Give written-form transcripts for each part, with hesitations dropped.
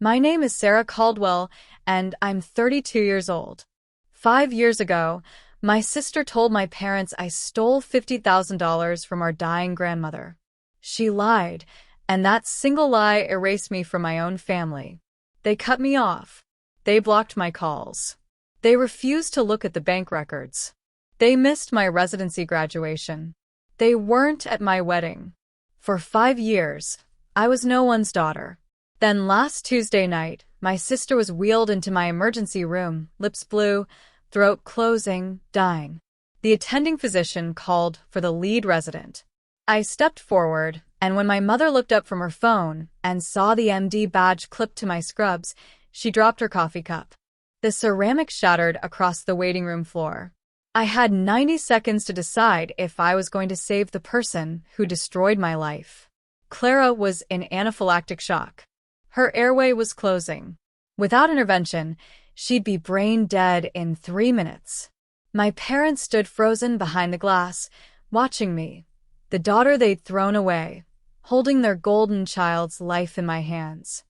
My name is Sarah Caldwell, and I'm 32 years old. 5 years ago, my sister told my parents I stole $50,000 from our dying grandmother. She lied, and that single lie erased me from my own family. They cut me off. They blocked my calls. They refused to look at the bank records. They missed my residency graduation. They weren't at my wedding. For 5 years, I was no one's daughter. Then last Tuesday night, my sister was wheeled into my emergency room, lips blue, throat closing, dying. The attending physician called for the lead resident. I stepped forward, and when my mother looked up from her phone and saw the MD badge clipped to my scrubs, she dropped her coffee cup. The ceramic shattered across the waiting room floor. I had 90 seconds to decide if I was going to save the person who destroyed my life. Clara was in anaphylactic shock. Her airway was closing. Without intervention, she'd be brain dead in 3 minutes. My parents stood frozen behind the glass, watching me, the daughter they'd thrown away, holding their golden child's life in my hands.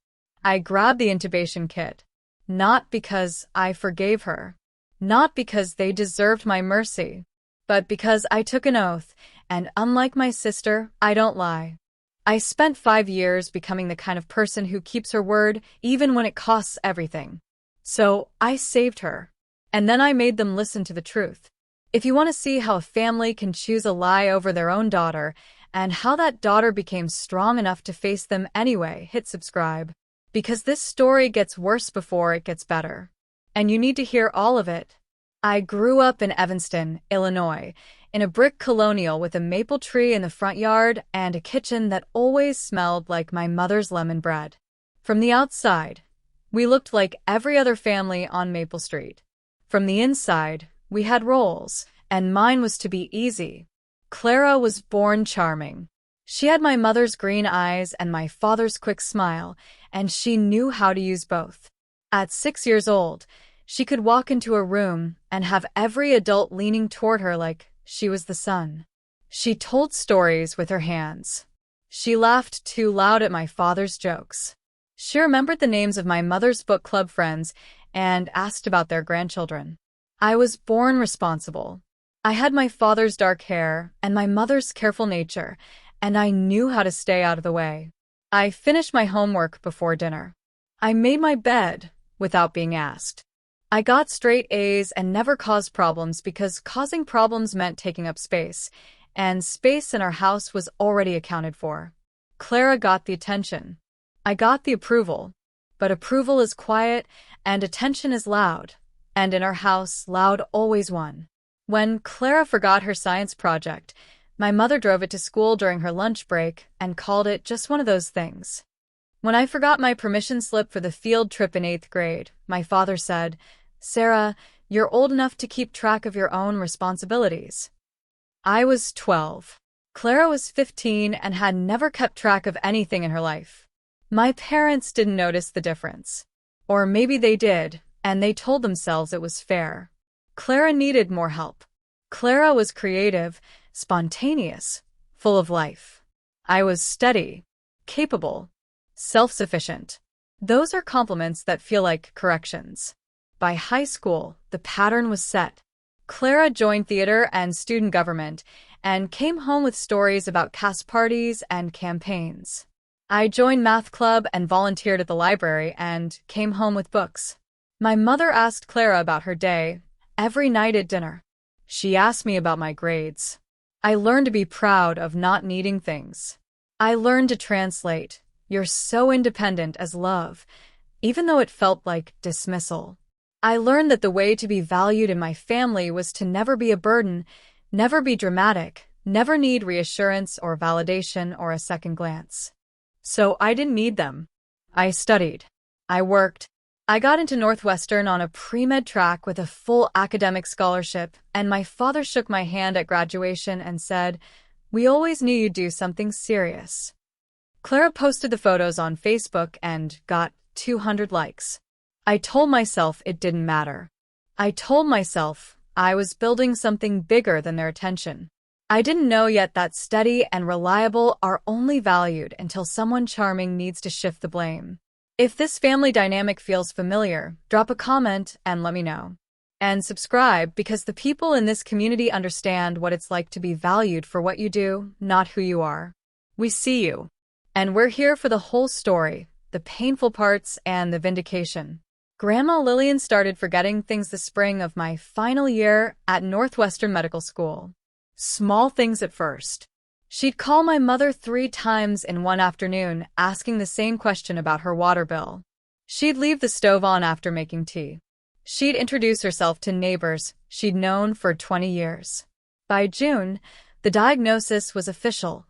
I grabbed the intubation kit, not because I forgave her, not because they deserved my mercy, but because I took an oath, and unlike my sister, I don't lie. I spent 5 years becoming the kind of person who keeps her word even when it costs everything. So I saved her. And then I made them listen to the truth. If you want to see how a family can choose a lie over their own daughter and how that daughter became strong enough to face them anyway, hit subscribe. Because this story gets worse before it gets better. And you need to hear all of it. I grew up in Evanston, Illinois, in a brick colonial with a maple tree in the front yard and a kitchen that always smelled like my mother's lemon bread. From the outside, we looked like every other family on Maple Street. From the inside, we had roles, and mine was to be easy. Clara was born charming. She had my mother's green eyes and my father's quick smile, and she knew how to use both. At 6 years old, she could walk into a room and have every adult leaning toward her like she was the sun. She told stories with her hands. She laughed too loud at my father's jokes. She remembered the names of my mother's book club friends and asked about their grandchildren. I was born responsible. I had my father's dark hair and my mother's careful nature, and I knew how to stay out of the way. I finished my homework before dinner. I made my bed without being asked. I got straight A's and never caused problems because causing problems meant taking up space, and space in our house was already accounted for. Clara got the attention. I got the approval. But approval is quiet and attention is loud, and in our house, loud always won. When Clara forgot her science project, my mother drove it to school during her lunch break and called it just one of those things. When I forgot my permission slip for the field trip in 8th grade, my father said, "Sarah, you're old enough to keep track of your own responsibilities." I was 12. Clara was 15 and had never kept track of anything in her life. My parents didn't notice the difference. Or maybe they did, and they told themselves it was fair. Clara needed more help. Clara was creative, spontaneous, full of life. I was steady, capable, self-sufficient. Those are compliments that feel like corrections. By high school, the pattern was set. Clara joined theater and student government and came home with stories about cast parties and campaigns. I joined math club and volunteered at the library and came home with books. My mother asked Clara about her day every night at dinner. She asked me about my grades. I learned to be proud of not needing things. I learned to translate "you're so independent" as love, even though it felt like dismissal. I learned that the way to be valued in my family was to never be a burden, never be dramatic, never need reassurance or validation or a second glance. So I didn't need them. I studied. I worked. I got into Northwestern on a pre-med track with a full academic scholarship, and my father shook my hand at graduation and said, "We always knew you'd do something serious." Clara posted the photos on Facebook and got 200 likes. I told myself it didn't matter. I told myself I was building something bigger than their attention. I didn't know yet that steady and reliable are only valued until someone charming needs to shift the blame. If this family dynamic feels familiar, drop a comment and let me know. And subscribe because the people in this community understand what it's like to be valued for what you do, not who you are. We see you. And we're here for the whole story, the painful parts and the vindication. Grandma Lillian started forgetting things the spring of my final year at Northwestern Medical School. Small things at first. She'd call my mother 3 times in one afternoon, asking the same question about her water bill. She'd leave the stove on after making tea. She'd introduce herself to neighbors she'd known for 20 years. By June, the diagnosis was official: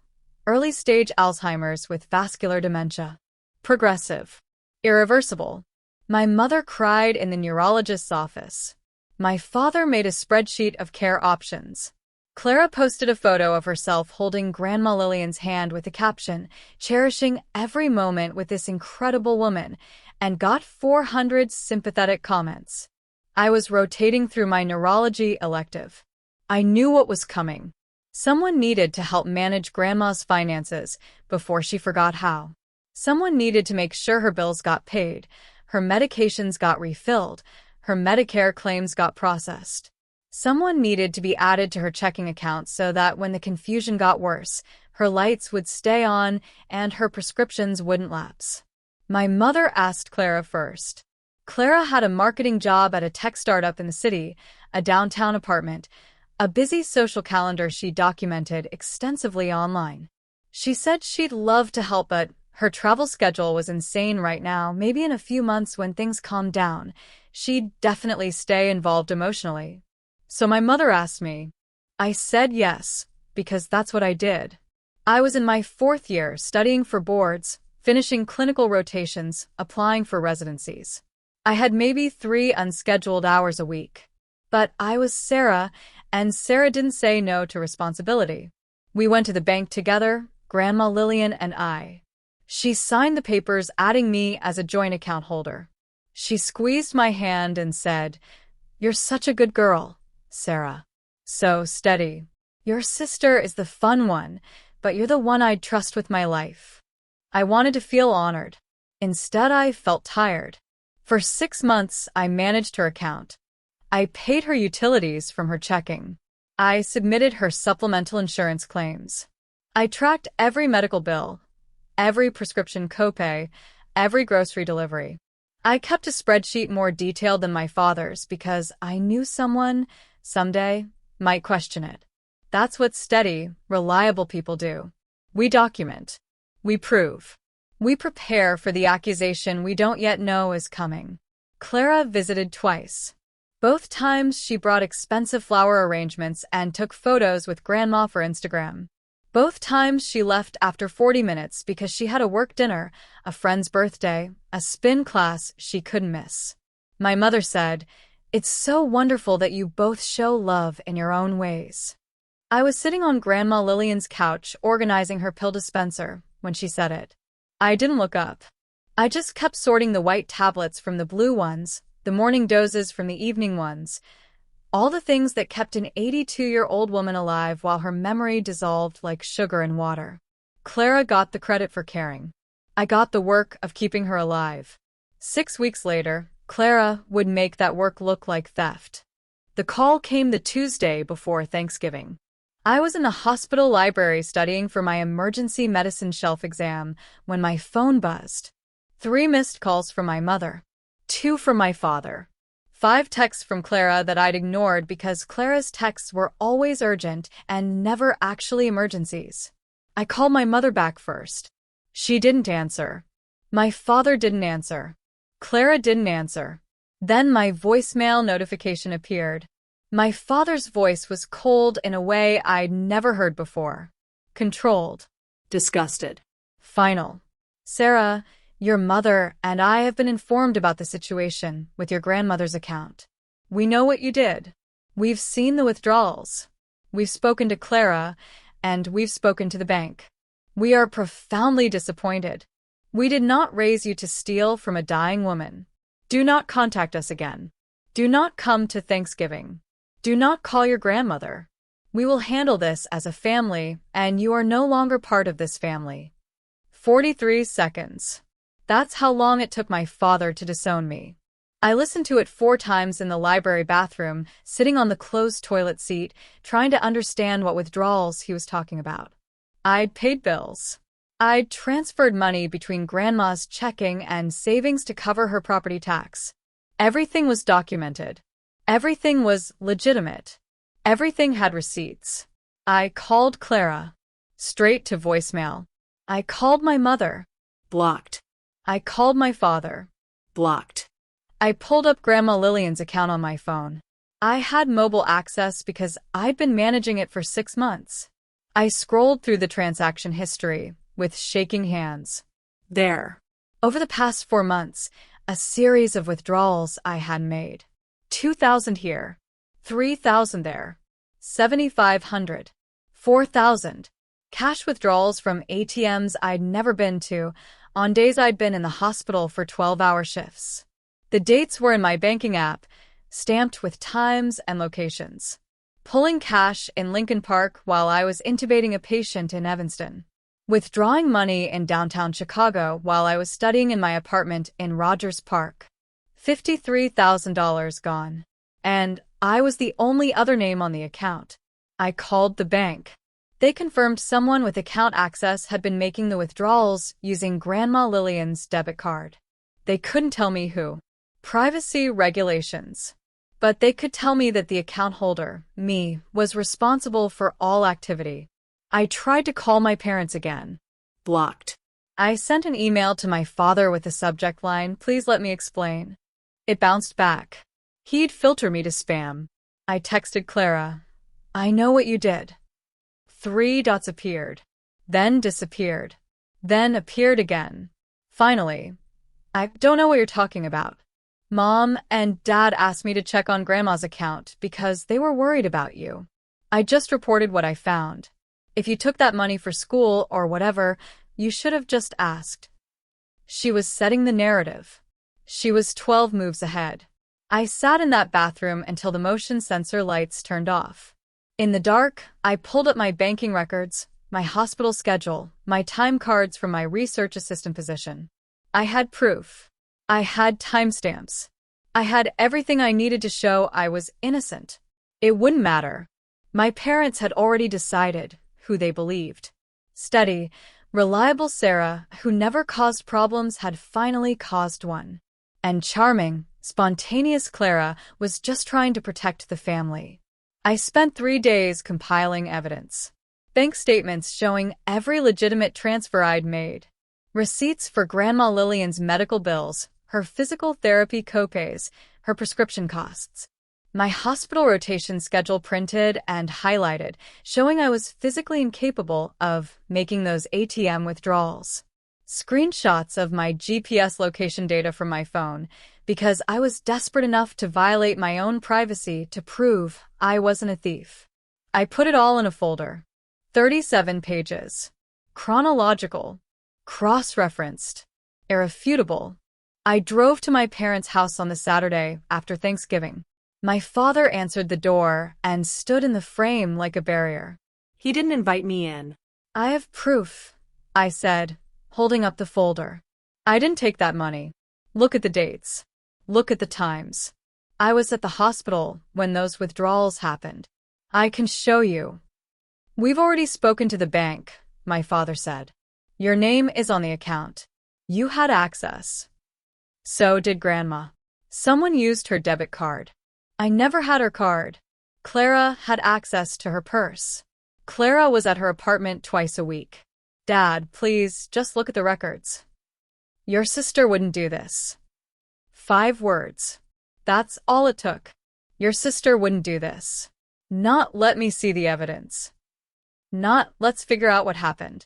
early-stage Alzheimer's with vascular dementia. Progressive. Irreversible. My mother cried in the neurologist's office. My father made a spreadsheet of care options. Clara posted a photo of herself holding Grandma Lillian's hand with the caption, "Cherishing every moment with this incredible woman," and got 400 sympathetic comments. I was rotating through my neurology elective. I knew what was coming. Someone needed to help manage Grandma's finances before she forgot how. Someone needed to make sure her bills got paid, her medications got refilled, her Medicare claims got processed. Someone needed to be added to her checking account so that when the confusion got worse, her lights would stay on and her prescriptions wouldn't lapse. My mother asked Clara first. Clara had a marketing job at a tech startup in the city, a downtown apartment, a busy social calendar she documented extensively online. She said she'd love to help, but her travel schedule was insane right now. Maybe in a few months when things calmed down, she'd definitely stay involved emotionally. So my mother asked me. I said yes, because that's what I did. I was in my 4th year studying for boards, finishing clinical rotations, applying for residencies. I had maybe 3 unscheduled hours a week. But I was Sarah, and Sarah didn't say no to responsibility. We went to the bank together, Grandma Lillian and I. She signed the papers adding me as a joint account holder. She squeezed my hand and said, "You're such a good girl, Sarah. So steady. Your sister is the fun one, but you're the one I'd trust with my life." I wanted to feel honored. Instead, I felt tired. For 6 months, I managed her account. I paid her utilities from her checking. I submitted her supplemental insurance claims. I tracked every medical bill, every prescription copay, every grocery delivery. I kept a spreadsheet more detailed than my father's because I knew someone, someday, might question it. That's what steady, reliable people do. We document. We prove. We prepare for the accusation we don't yet know is coming. Clara visited twice. Both times she brought expensive flower arrangements and took photos with Grandma for Instagram. Both times she left after 40 minutes because she had a work dinner, a friend's birthday, a spin class she couldn't miss. My mother said, "It's so wonderful that you both show love in your own ways." I was sitting on Grandma Lillian's couch organizing her pill dispenser when she said it. I didn't look up. I just kept sorting the white tablets from the blue ones, the morning doses from the evening ones, all the things that kept an 82-year-old woman alive while her memory dissolved like sugar in water. Clara got the credit for caring. I got the work of keeping her alive. 6 weeks later, Clara would make that work look like theft. The call came the Tuesday before Thanksgiving. I was in the hospital library studying for my emergency medicine shelf exam when my phone buzzed. 3 missed calls from my mother. 2 from my father. 5 texts from Clara that I'd ignored because Clara's texts were always urgent and never actually emergencies. I called my mother back first. She didn't answer. My father didn't answer. Clara didn't answer. Then my voicemail notification appeared. My father's voice was cold in a way I'd never heard before. Controlled. Disgusted. Final. "Sarah, your mother and I have been informed about the situation with your grandmother's account. We know what you did. We've seen the withdrawals. We've spoken to Clara, and we've spoken to the bank. We are profoundly disappointed. We did not raise you to steal from a dying woman. Do not contact us again. Do not come to Thanksgiving. Do not call your grandmother. We will handle this as a family, and you are no longer part of this family." 43 seconds. That's how long it took my father to disown me. I listened to it 4 times in the library bathroom, sitting on the closed toilet seat, trying to understand what withdrawals he was talking about. I'd paid bills. I'd transferred money between Grandma's checking and savings to cover her property tax. Everything was documented. Everything was legitimate. Everything had receipts. I called Clara. Straight to voicemail. I called my mother. Blocked. I called my father. Blocked. I pulled up Grandma Lillian's account on my phone. I had mobile access because I'd been managing it for 6 months. I scrolled through the transaction history with shaking hands. There. Over the past 4 months, a series of withdrawals I had made. 2,000 here, 3,000 there, 7,500, 4,000. Cash withdrawals from ATMs I'd never been to, on days I'd been in the hospital for 12-hour shifts. The dates were in my banking app, stamped with times and locations. Pulling cash in Lincoln Park while I was intubating a patient in Evanston. Withdrawing money in downtown Chicago while I was studying in my apartment in Rogers Park. $53,000 gone. And I was the only other name on the account. I called the bank. They confirmed someone with account access had been making the withdrawals using Grandma Lillian's debit card. They couldn't tell me who. Privacy regulations. But they could tell me that the account holder, me, was responsible for all activity. I tried to call my parents again. Blocked. I sent an email to my father with the subject line, "Please let me explain." It bounced back. He'd filter me to spam. I texted Clara. "I know what you did." 3 dots appeared. Then disappeared. Then appeared again. Finally, "I don't know what you're talking about. Mom and Dad asked me to check on Grandma's account because they were worried about you. I just reported what I found. If you took that money for school or whatever, you should have just asked." She was setting the narrative. She was 12 moves ahead. I sat in that bathroom until the motion sensor lights turned off. In the dark, I pulled up my banking records, my hospital schedule, my time cards from my research assistant position. I had proof. I had timestamps. I had everything I needed to show I was innocent. It wouldn't matter. My parents had already decided who they believed. Steady, reliable Sarah, who never caused problems, had finally caused one. And charming, spontaneous Clara was just trying to protect the family. I spent 3 days compiling evidence. Bank statements showing every legitimate transfer I'd made. Receipts for Grandma Lillian's medical bills, her physical therapy copays, her prescription costs. My hospital rotation schedule printed and highlighted, showing I was physically incapable of making those ATM withdrawals. Screenshots of my GPS location data from my phone, because I was desperate enough to violate my own privacy to prove I wasn't a thief. I put it all in a folder. 37 pages. Chronological. Cross-referenced. Irrefutable. I drove to my parents' house on the Saturday after Thanksgiving. My father answered the door and stood in the frame like a barrier. "He didn't invite me in." "I have proof," I said, holding up the folder. "I didn't take that money. Look at the dates. Look at the times. I was at the hospital when those withdrawals happened. I can show you." "We've already spoken to the bank," my father said. "Your name is on the account. You had access." So did Grandma. Someone used her debit card. I never had her card. Clara had access to her purse. Clara was at her apartment twice a week. "Dad, please, just look at the records." "Your sister wouldn't do this." 5 words. That's all it took. "Your sister wouldn't do this." Not "let me see the evidence." Not "let's figure out what happened."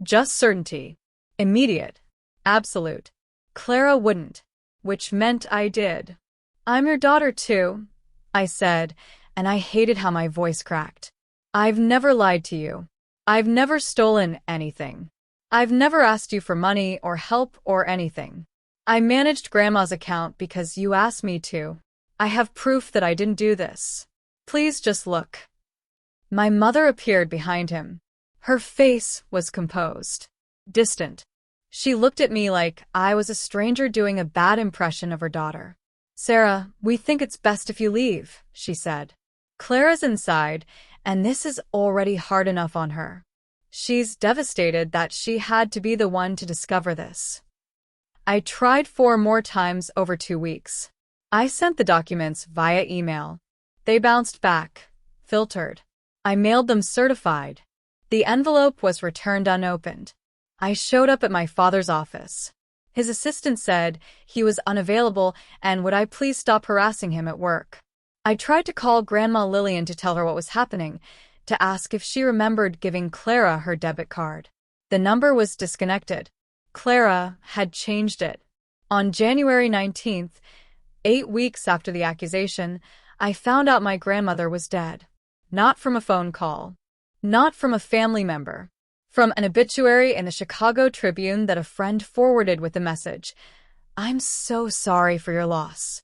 Just certainty. Immediate. Absolute. Clara wouldn't. Which meant I did. "I'm your daughter too," I said, and I hated how my voice cracked. "I've never lied to you. I've never stolen anything. I've never asked you for money or help or anything. I managed Grandma's account because you asked me to. I have proof that I didn't do this. Please just look." My mother appeared behind him. Her face was composed. Distant. She looked at me like I was a stranger doing a bad impression of her daughter. "Sarah, we think it's best if you leave," she said. "Clara's inside, and this is already hard enough on her. She's devastated that she had to be the one to discover this." I tried 4 more times over 2 weeks. I sent the documents via email. They bounced back, filtered. I mailed them certified. The envelope was returned unopened. I showed up at my father's office. His assistant said he was unavailable and would I please stop harassing him at work. I tried to call Grandma Lillian to tell her what was happening, to ask if she remembered giving Clara her debit card. The number was disconnected. Clara had changed it. On January 19th, 8 weeks after the accusation, I found out my grandmother was dead. Not from a phone call. Not from a family member. From an obituary in the Chicago Tribune that a friend forwarded with the message, "I'm so sorry for your loss."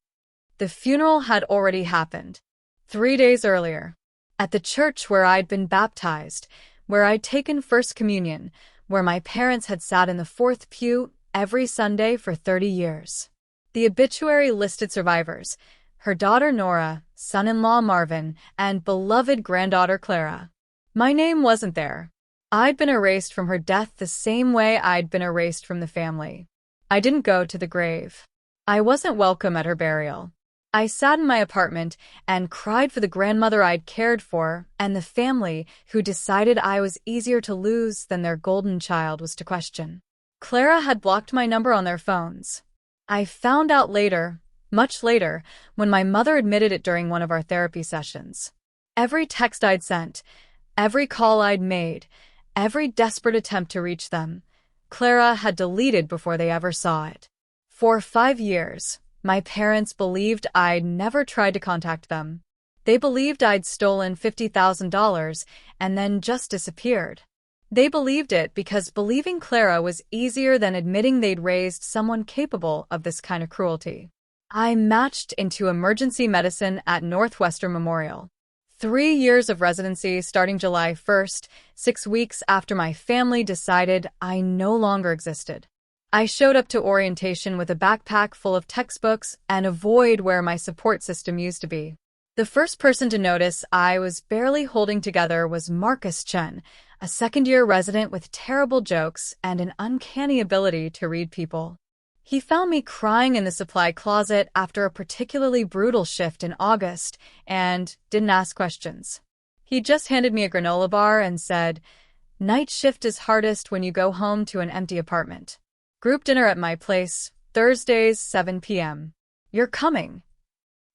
The funeral had already happened. 3 days earlier. At the church where I'd been baptized, where I'd taken First Communion, where my parents had sat in the fourth pew every Sunday for 30 years. The obituary listed survivors: her daughter Nora, son-in-law Marvin, and beloved granddaughter Clara. My name wasn't there. I'd been erased from her death the same way I'd been erased from the family. I didn't go to the grave. I wasn't welcome at her burial. I sat in my apartment and cried for the grandmother I'd cared for and the family who decided I was easier to lose than their golden child was to question. Clara had blocked my number on their phones. I found out later, much later, when my mother admitted it during one of our therapy sessions. Every text I'd sent, every call I'd made, every desperate attempt to reach them, Clara had deleted before they ever saw it. For 5 years, my parents believed I'd never tried to contact them. They believed I'd stolen $50,000 and then just disappeared. They believed it because believing Clara was easier than admitting they'd raised someone capable of this kind of cruelty. I matched into emergency medicine at Northwestern Memorial. 3 years of residency starting July 1st, 6 weeks after my family decided I no longer existed. I showed up to orientation with a backpack full of textbooks and a void where my support system used to be. The first person to notice I was barely holding together was Marcus Chen, a second-year resident with terrible jokes and an uncanny ability to read people. He found me crying in the supply closet after a particularly brutal shift in August and didn't ask questions. He just handed me a granola bar and said, "Night shift is hardest when you go home to an empty apartment. Group dinner at my place, Thursdays, 7 p.m. You're coming."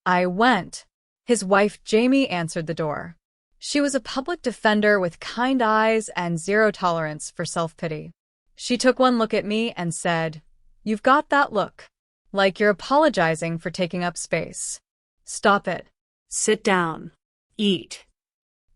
I went. His wife, Jamie, answered the door. She was a public defender with kind eyes and zero tolerance for self-pity. She took one look at me and said, "You've got that look. Like you're apologizing for taking up space. Stop it. Sit down. Eat."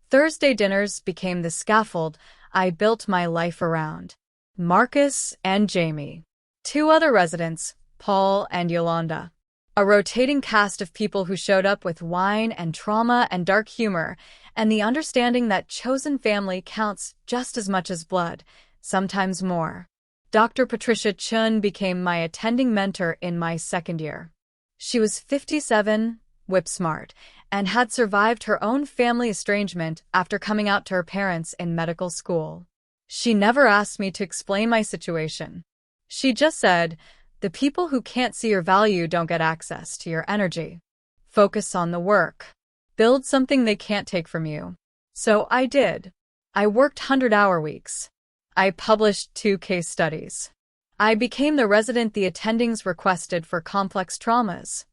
Thursday dinners became the scaffold I built my life around. Marcus and Jamie. 2 other residents, Paul and Yolanda. A rotating cast of people who showed up with wine and trauma and dark humor, and the understanding that chosen family counts just as much as blood, sometimes more. Dr. Patricia Chun became my attending mentor in my second year. She was 57, whip-smart, and had survived her own family estrangement after coming out to her parents in medical school. She never asked me to explain my situation. She just said, "The people who can't see your value don't get access to your energy. Focus on the work. Build something they can't take from you." So I did. I worked 100-hour weeks. I published 2 case studies. I became the resident the attendings requested for complex traumas.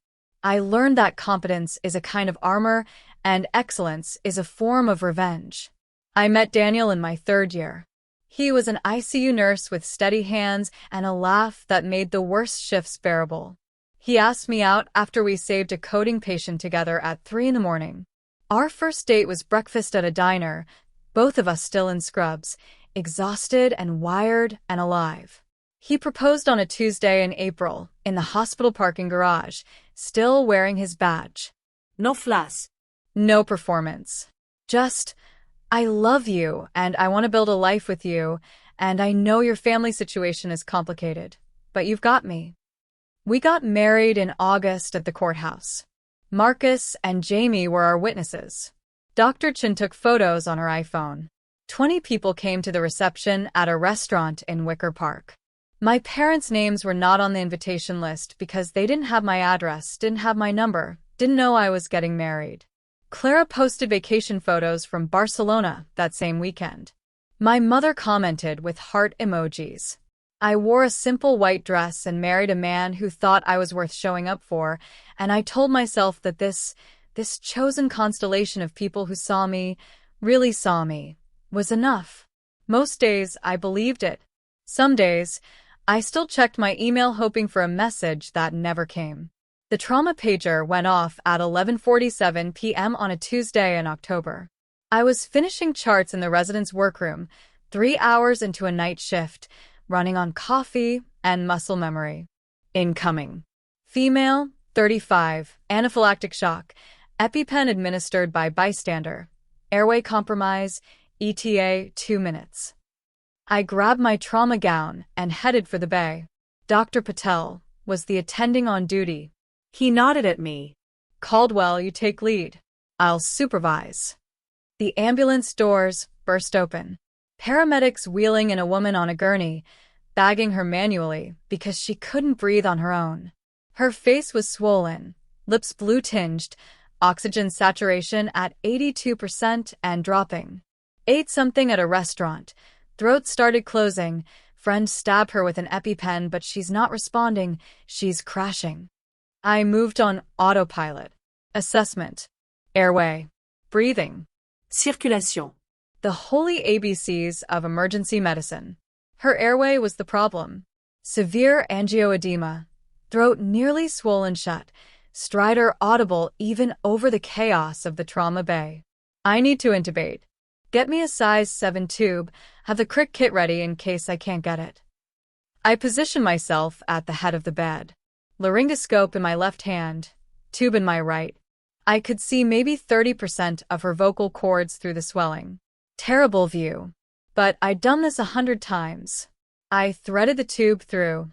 I learned that competence is a kind of armor and excellence is a form of revenge. I met Daniel in my 3rd year. He was an ICU nurse with steady hands and a laugh that made the worst shifts bearable. He asked me out after we saved a coding patient together at 3 in the morning. Our first date was breakfast at a diner, both of us still in scrubs, exhausted and wired and alive. He proposed on a Tuesday in April, in the hospital parking garage, still wearing his badge. No flash. No performance. Just, "I love you and I want to build a life with you," and I know your family situation is complicated, but you've got me. We got married in August at the courthouse. Marcus and Jamie were our witnesses. Dr. Chin took photos on her iPhone. 20 people came to the reception at a restaurant in Wicker Park. My parents' names were not on the invitation list because they didn't have my address, didn't have my number, didn't know I was getting married. Clara posted vacation photos from Barcelona that same weekend. My mother commented with heart emojis. I wore a simple white dress and married a man who thought I was worth showing up for, and I told myself that this chosen constellation of people who saw me, really saw me, was enough. Most days, I believed it. Some days, I still checked my email hoping for a message that never came. The trauma pager went off at 11:47 p.m. on a Tuesday in October. I was finishing charts in the residence workroom, 3 hours into a night shift, running on coffee and muscle memory. Incoming. Female, 35, anaphylactic shock, EpiPen administered by bystander, airway compromise, ETA 2 minutes. I grabbed my trauma gown and headed for the bay. Dr. Patel was the attending on duty. He nodded at me. Caldwell, you take lead. I'll supervise. The ambulance doors burst open. Paramedics wheeling in a woman on a gurney, bagging her manually because she couldn't breathe on her own. Her face was swollen, lips blue-tinged, oxygen saturation at 82% and dropping. Ate something at a restaurant. Throat started closing. Friend stabbed her with an EpiPen, but she's not responding. She's crashing. I moved on autopilot. Assessment. Airway. Breathing. Circulation. The holy ABCs of emergency medicine. Her airway was the problem. Severe angioedema. Throat nearly swollen shut. Stridor audible even over the chaos of the trauma bay. I need to intubate. Get me a size 7 tube. Have the crick kit ready in case I can't get it. I position myself at the head of the bed. Laryngoscope in my left hand, tube in my right. I could see maybe 30% of her vocal cords through the swelling. Terrible view. But I'd done this 100 times. I threaded the tube through,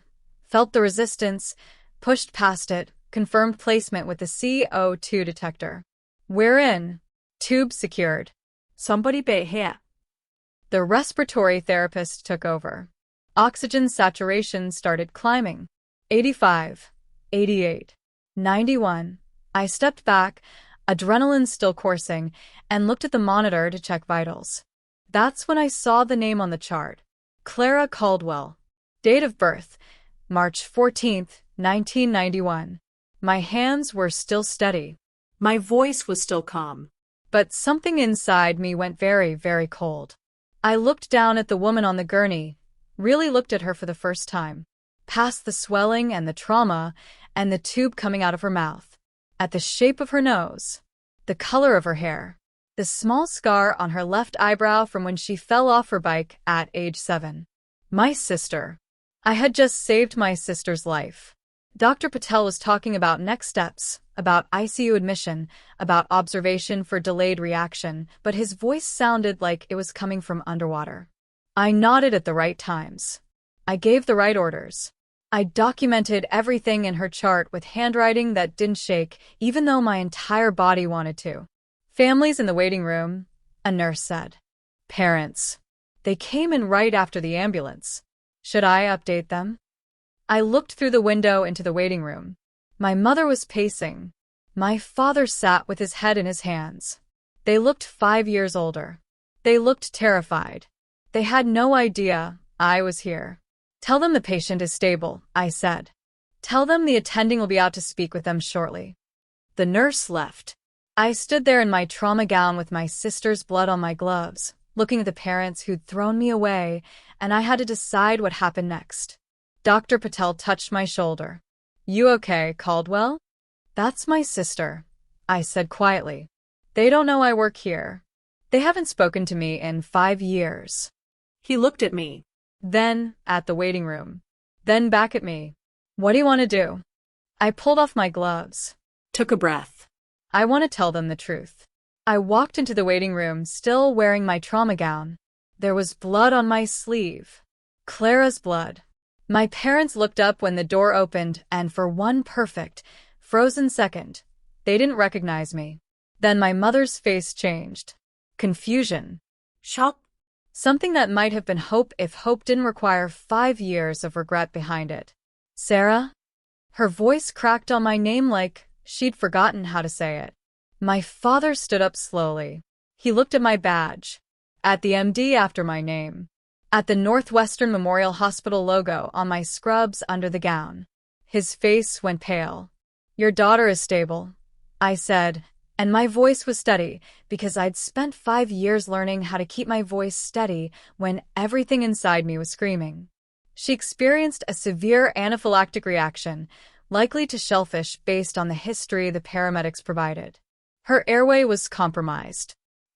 felt the resistance, pushed past it, confirmed placement with the CO2 detector. We're in. Tube secured. Somebody be here. The respiratory therapist took over. Oxygen saturation started climbing. 85, 88, 91. I stepped back, adrenaline still coursing, and looked at the monitor to check vitals. That's when I saw the name on the chart. Clara Caldwell. Date of birth, March 14, 1991. My hands were still steady. My voice was still calm. But something inside me went very, very cold. I looked down at the woman on the gurney, really looked at her for the first time. Past the swelling and the trauma and the tube coming out of her mouth. At the shape of her nose. The color of her hair. The small scar on her left eyebrow from when she fell off her bike at age 7. My sister. I had just saved my sister's life. Dr. Patel was talking about next steps, about ICU admission, about observation for delayed reaction, but his voice sounded like it was coming from underwater. I nodded at the right times. I gave the right orders. I documented everything in her chart with handwriting that didn't shake, even though my entire body wanted to. Families in the waiting room, a nurse said. Parents. They came in right after the ambulance. Should I update them? I looked through the window into the waiting room. My mother was pacing. My father sat with his head in his hands. They looked 5 years older. They looked terrified. They had no idea I was here. Tell them the patient is stable, I said. Tell them the attending will be out to speak with them shortly. The nurse left. I stood there in my trauma gown with my sister's blood on my gloves, looking at the parents who'd thrown me away, and I had to decide what happened next. Dr. Patel touched my shoulder. You okay, Caldwell? That's my sister, I said quietly. They don't know I work here. They haven't spoken to me in 5 years. He looked at me. Then at the waiting room. Then back at me. What do you want to do? I pulled off my gloves. Took a breath. I want to tell them the truth. I walked into the waiting room, still wearing my trauma gown. There was blood on my sleeve. Clara's blood. My parents looked up when the door opened, and for one perfect, frozen second, they didn't recognize me. Then my mother's face changed. Confusion. Shock. Something that might have been hope if hope didn't require 5 years of regret behind it. Sarah? Her voice cracked on my name like she'd forgotten how to say it. My father stood up slowly. He looked at my badge, at the MD after my name, at the Northwestern Memorial Hospital logo on my scrubs under the gown. His face went pale. "Your daughter is stable," I said, and my voice was steady because I'd spent 5 years learning how to keep my voice steady when everything inside me was screaming. She experienced a severe anaphylactic reaction, likely to shellfish based on the history the paramedics provided. Her airway was compromised.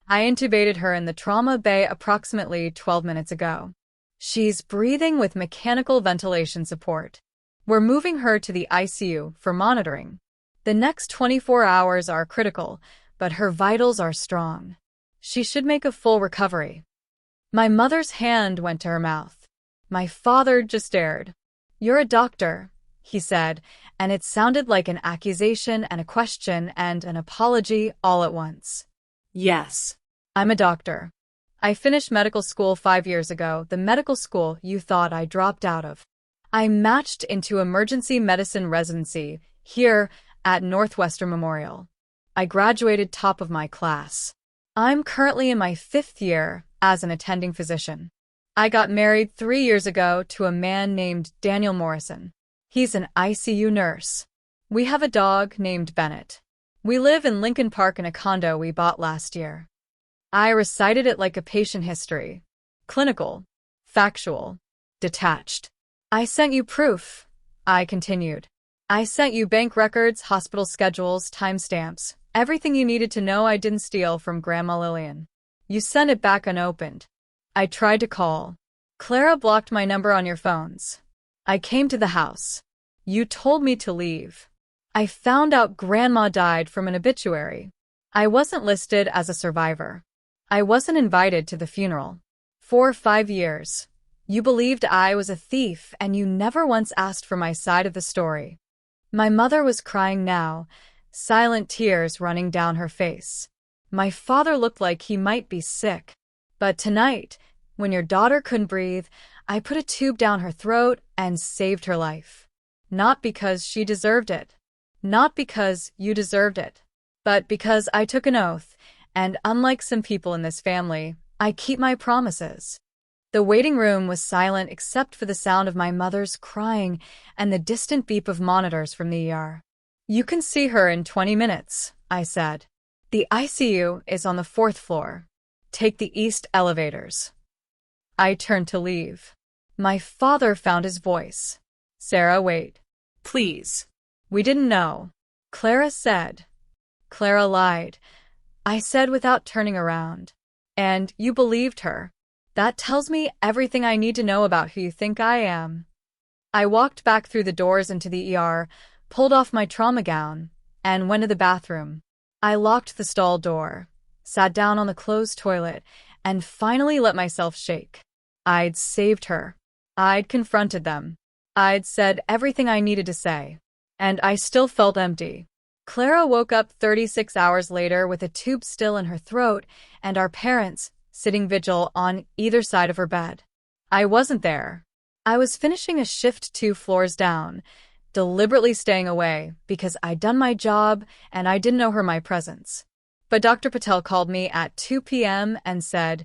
I intubated her in the trauma bay approximately 12 minutes ago. She's breathing with mechanical ventilation support. We're moving her to the ICU for monitoring. The next 24 hours are critical, but her vitals are strong. She should make a full recovery. My mother's hand went to her mouth. My father just stared. "You're a doctor," he said, and it sounded like an accusation and a question and an apology all at once. Yes. I'm a doctor. I finished medical school 5 years ago, the medical school you thought I dropped out of. I matched into emergency medicine residency here at Northwestern Memorial. I graduated top of my class. I'm currently in my 5th year as an attending physician. I got married 3 years ago to a man named Daniel Morrison. He's an ICU nurse. We have a dog named Bennett. We live in Lincoln Park in a condo we bought last year. I recited it like a patient history. Clinical, factual, detached. I sent you proof, I continued. I sent you bank records, hospital schedules, timestamps, everything you needed to know I didn't steal from Grandma Lillian. You sent it back unopened. I tried to call. Clara blocked my number on your phones. I came to the house. You told me to leave. I found out Grandma died from an obituary. I wasn't listed as a survivor. I wasn't invited to the funeral. For 5 years. You believed I was a thief, and you never once asked for my side of the story. My mother was crying now, silent tears running down her face. My father looked like he might be sick. But tonight, when your daughter couldn't breathe, I put a tube down her throat and saved her life. Not because she deserved it. Not because you deserved it. But because I took an oath, and unlike some people in this family, I keep my promises. The waiting room was silent except for the sound of my mother's crying and the distant beep of monitors from the ER. You can see her in 20 minutes, I said. The ICU is on the 4th floor. Take the east elevators. I turned to leave. My father found his voice. Sarah, wait. Please. We didn't know. Clara said. Clara lied. I said without turning around. And you believed her. That tells me everything I need to know about who you think I am. I walked back through the doors into the ER, pulled off my trauma gown, and went to the bathroom. I locked the stall door, sat down on the closed toilet, and finally let myself shake. I'd saved her. I'd confronted them. I'd said everything I needed to say. And I still felt empty. Clara woke up 36 hours later with a tube still in her throat, and our parents, sitting vigil on either side of her bed. I wasn't there. I was finishing a shift 2 floors down, deliberately staying away because I'd done my job and I didn't owe her my presence. But Dr. Patel called me at 2 p.m. and said,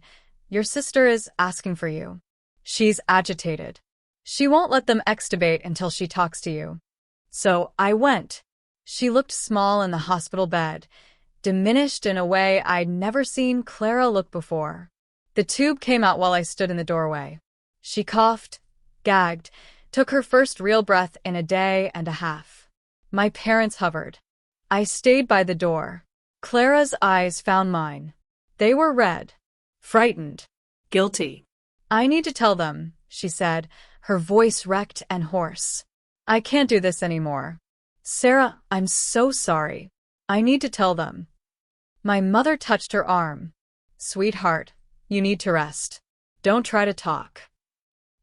"Your sister is asking for you. She's agitated. She won't let them extubate until she talks to you." So I went. She looked small in the hospital bed, diminished in a way I'd never seen Clara look before. The tube came out while I stood in the doorway. She coughed, gagged, took her first real breath in a day and a half. My parents hovered. I stayed by the door. Clara's eyes found mine. They were red, frightened, Guilty. "I need to tell them," she said, her voice wrecked and hoarse. "I can't do this anymore. Sarah, I'm so sorry. I need to tell them." My mother touched her arm. "Sweetheart, you need to rest. Don't try to talk.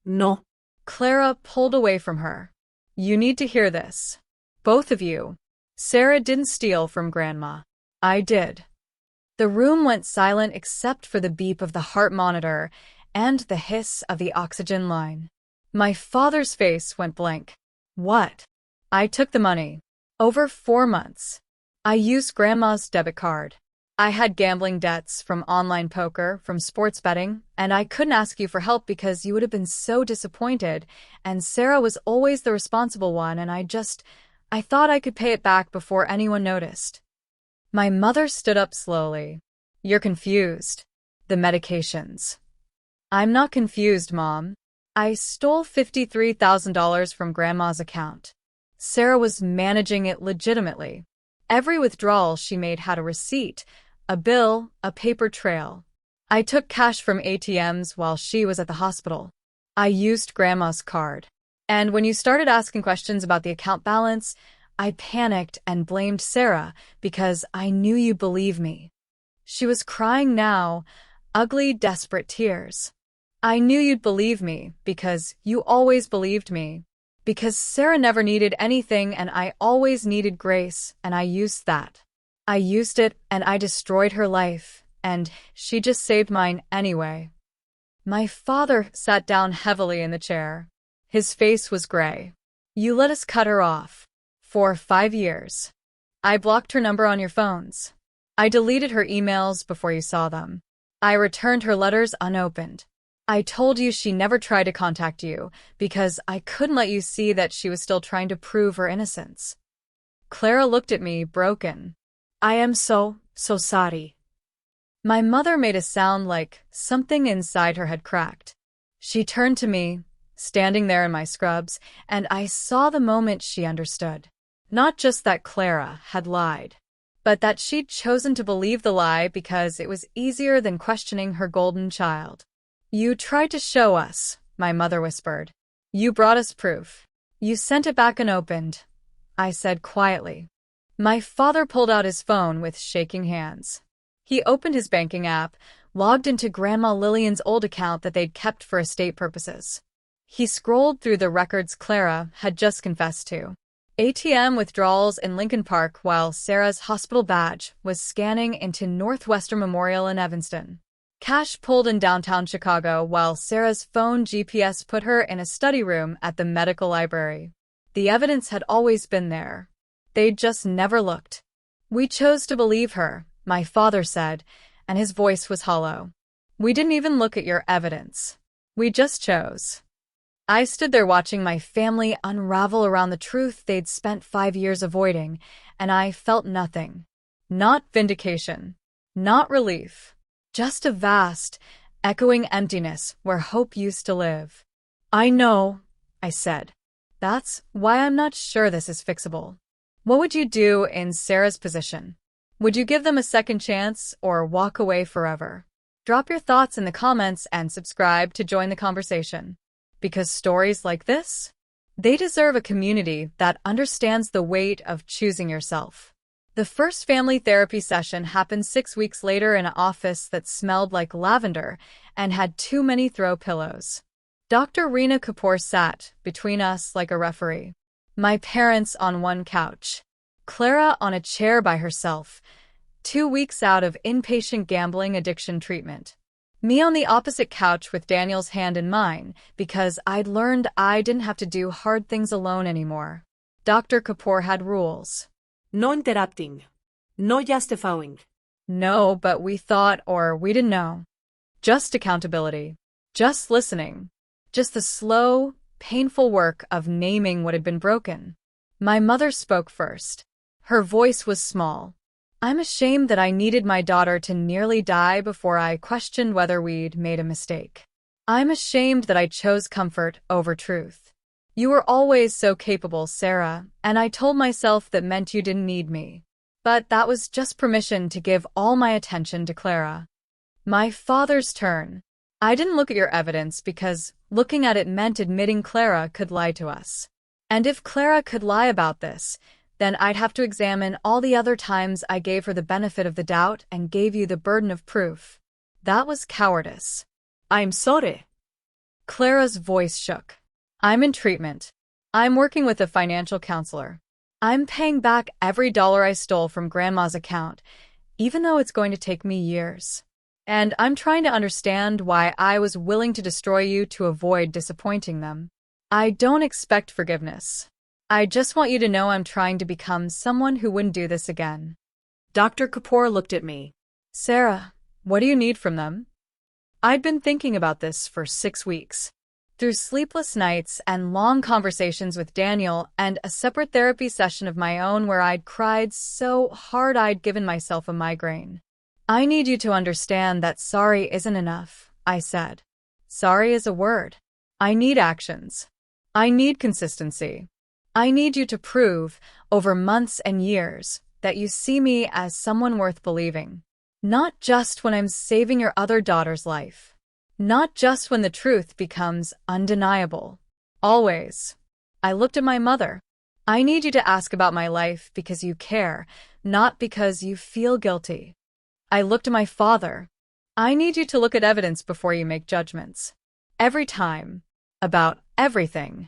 No. Clara pulled away from her. You need to hear this. Both of you. Sarah didn't steal from Grandma. I did. The room went silent except for the beep of the heart monitor and the hiss of the oxygen line. My father's face went blank. What? I took the money. Over 4 months. I used Grandma's debit card. I had gambling debts from online poker, from sports betting, and I couldn't ask you for help because you would have been so disappointed, and Sarah was always the responsible one, and I thought I could pay it back before anyone noticed. My mother stood up slowly. You're confused. The medications. I'm not confused, Mom. I stole $53,000 from Grandma's account. Sarah was managing it legitimately. Every withdrawal she made had a receipt, a bill, a paper trail. I took cash from ATMs while she was at the hospital. I used Grandma's card. And when you started asking questions about the account balance, I panicked and blamed Sarah because I knew you'd believe me. She was crying now, ugly, desperate tears. I knew you'd believe me because you always believed me. Because Sarah never needed anything and I always needed grace, and I used that. I used it and I destroyed her life, and she just saved mine anyway. My father sat down heavily in the chair. His face was gray. You let us cut her off. For 5 years. I blocked her number on your phones. I deleted her emails before you saw them. I returned her letters unopened. I told you she never tried to contact you because I couldn't let you see that she was still trying to prove her innocence. Clara looked at me, broken. I am so sorry. My mother made a sound like something inside her had cracked. She turned to me, standing there in my scrubs, and I saw the moment she understood. Not just that Clara had lied, but that she'd chosen to believe the lie because it was easier than questioning her golden child. You tried to show us, my mother whispered. You brought us proof. You sent it back unopened, I said quietly. My father pulled out his phone with shaking hands. He opened his banking app, logged into Grandma Lillian's old account that they'd kept for estate purposes. He scrolled through the records Clara had just confessed to. ATM withdrawals in Lincoln Park while Sarah's hospital badge was scanning into Northwestern Memorial in Evanston. Cash pulled in downtown Chicago while Sarah's phone GPS put her in a study room at the medical library. The evidence had always been there. They'd just never looked. We chose to believe her, my father said, and his voice was hollow. We didn't even look at your evidence. We just chose. I stood there watching my family unravel around the truth they'd spent 5 years avoiding, and I felt nothing. Not vindication. Not relief. Just a vast, echoing emptiness where hope used to live. I know, I said. That's why I'm not sure this is fixable. What would you do in Sarah's position? Would you give them a second chance or walk away forever? Drop your thoughts in the comments and subscribe to join the conversation. Because stories like this, they deserve a community that understands the weight of choosing yourself. The first family therapy session happened 6 weeks later in an office that smelled like lavender and had too many throw pillows. Dr. Reena Kapoor sat between us like a referee. My parents on one couch. Clara on a chair by herself, 2 weeks out of inpatient gambling addiction treatment. Me on the opposite couch with Daniel's hand in mine because I'd learned I didn't have to do hard things alone anymore. Dr. Kapoor had rules. No interrupting. No justifying. No, but we thought or we didn't know. Just accountability. Just listening. Just the slow, painful work of naming what had been broken. My mother spoke first. Her voice was small. I'm ashamed that I needed my daughter to nearly die before I questioned whether we'd made a mistake. I'm ashamed that I chose comfort over truth. You were always so capable, Sarah, and I told myself that meant you didn't need me. But that was just permission to give all my attention to Clara. My father's turn. I didn't look at your evidence because looking at it meant admitting Clara could lie to us. And if Clara could lie about this, then I'd have to examine all the other times I gave her the benefit of the doubt and gave you the burden of proof. That was cowardice. I'm sorry. Clara's voice shook. I'm in treatment. I'm working with a financial counselor. I'm paying back every dollar I stole from Grandma's account, even though it's going to take me years. And I'm trying to understand why I was willing to destroy you to avoid disappointing them. I don't expect forgiveness. I just want you to know I'm trying to become someone who wouldn't do this again. Dr. Kapoor looked at me. Sarah, what do you need from them? I'd been thinking about this for 6 weeks. Through sleepless nights and long conversations with Daniel and a separate therapy session of my own where I'd cried so hard I'd given myself a migraine. I need you to understand that sorry isn't enough, I said. Sorry is a word. I need actions. I need consistency. I need you to prove, over months and years, that you see me as someone worth believing. Not just when I'm saving your other daughter's life. Not just when the truth becomes undeniable. Always. I looked at my mother. I need you to ask about my life because you care, not because you feel guilty. I looked at my father. I need you to look at evidence before you make judgments. Every time. About everything.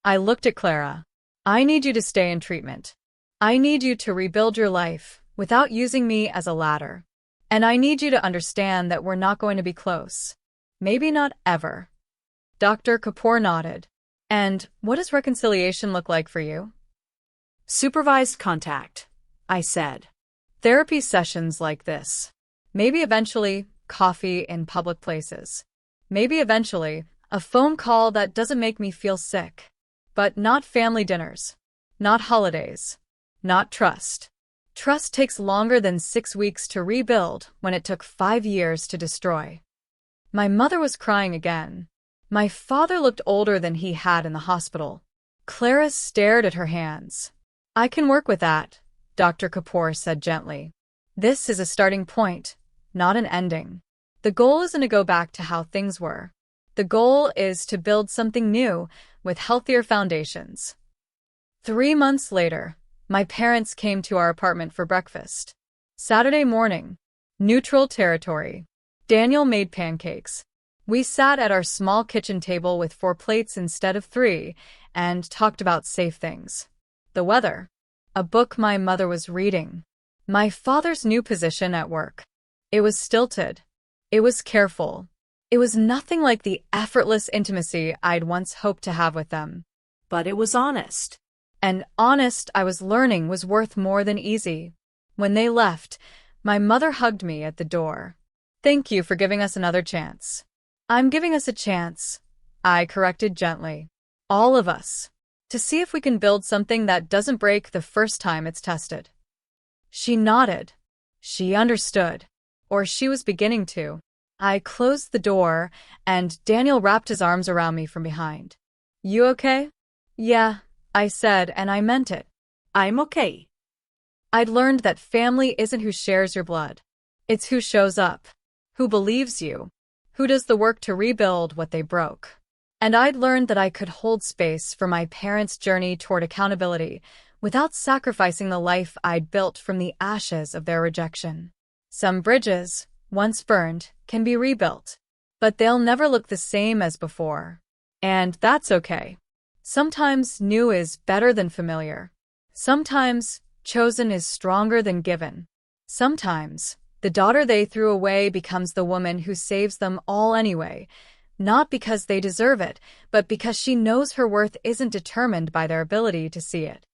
I looked at Clara. I need you to stay in treatment. I need you to rebuild your life without using me as a ladder. And I need you to understand that we're not going to be close. Maybe not ever. Dr. Kapoor nodded. And what does reconciliation look like for you? Supervised contact, I said. Therapy sessions like this. Maybe eventually, coffee in public places. Maybe eventually, a phone call that doesn't make me feel sick. But not family dinners. Not holidays. Not trust. Trust takes longer than 6 weeks to rebuild when it took 5 years to destroy. My mother was crying again. My father looked older than he had in the hospital. Clara stared at her hands. I can work with that, Dr. Kapoor said gently. This is a starting point, not an ending. The goal isn't to go back to how things were. The goal is to build something new with healthier foundations. 3 months later, my parents came to our apartment for breakfast. Saturday morning. Neutral territory. Daniel made pancakes. We sat at our small kitchen table with 4 plates instead of 3 and talked about safe things. The weather. A book my mother was reading. My father's new position at work. It was stilted. It was careful. It was nothing like the effortless intimacy I'd once hoped to have with them. But it was honest. And honest, I was learning, was worth more than easy. When they left, my mother hugged me at the door. Thank you for giving us another chance. I'm giving us a chance, I corrected gently. All of us. To see if we can build something that doesn't break the first time it's tested. She nodded. She understood. Or she was beginning to. I closed the door, and Daniel wrapped his arms around me from behind. You okay? Yeah, I said, and I meant it. I'm okay. I'd learned that family isn't who shares your blood. It's who shows up, who believes you, who does the work to rebuild what they broke. And I'd learned that I could hold space for my parents' journey toward accountability without sacrificing the life I'd built from the ashes of their rejection. Some bridges, once burned, can be rebuilt, but they'll never look the same as before. And that's okay. Sometimes new is better than familiar. Sometimes chosen is stronger than given. Sometimes the daughter they threw away becomes the woman who saves them all anyway, not because they deserve it, but because she knows her worth isn't determined by their ability to see it.